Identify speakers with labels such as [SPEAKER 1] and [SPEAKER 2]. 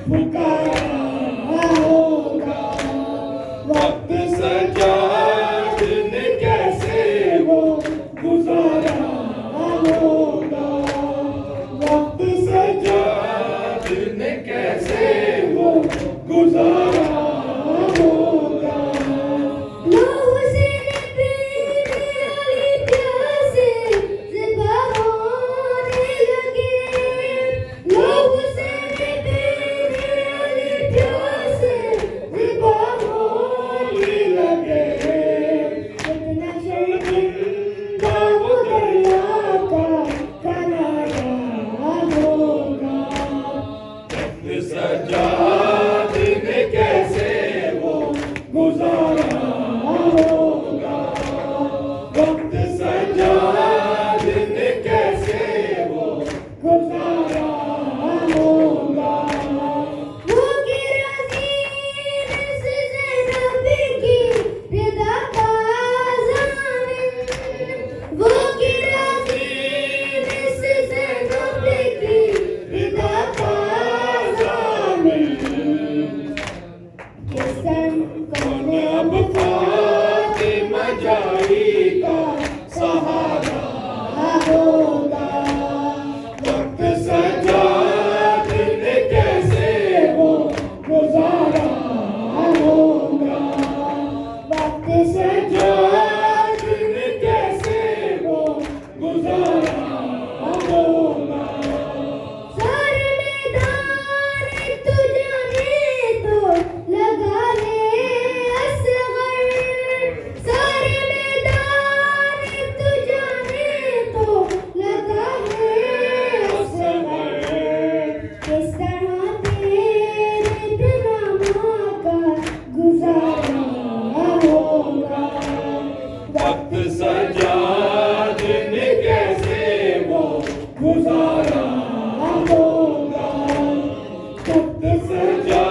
[SPEAKER 1] पुकारा होगा। वक्त सजा दिन कैसे वो गुजारा होगा। वक्त सजा दिन कैसे वो गुजारा होगा।
[SPEAKER 2] लहू से पीने वाली प्यासे ज़िबा होने लगे। लहू से पीने वाली प्यासे ज़िबा होने लगे। कितना शर्मिंदा वो दरिया का किनारा होगा।
[SPEAKER 1] वक्त सजा दिन कैसे वो गुजारा होगा। वक्त सजा दिन कैसे वो गुजारा होगा।
[SPEAKER 2] वो गिरा सीने से ज़ैनब की रिदा का ज़ामिन। वो गिरा सीने से ज़ैनब की रिदा का ज़ामिन। किसन
[SPEAKER 1] कौन अब फातिमा जाई का सहारा
[SPEAKER 2] होगा।
[SPEAKER 1] वक्त सजा दिन कैसे वो गुजारा होगा।
[SPEAKER 2] वक्त
[SPEAKER 1] सजा दिन कैसे वो गुजारा होगा।
[SPEAKER 2] सारे मैदान तू जाने तो लगा ले असगर। सारे मैदान तू जाने तो लगा ले असगर। किस तरह तेरे बिना माँ का गुजारा होगा।
[SPEAKER 1] वक्त सजा दिन कैसे वो गुजारा होगा। वक्त सजा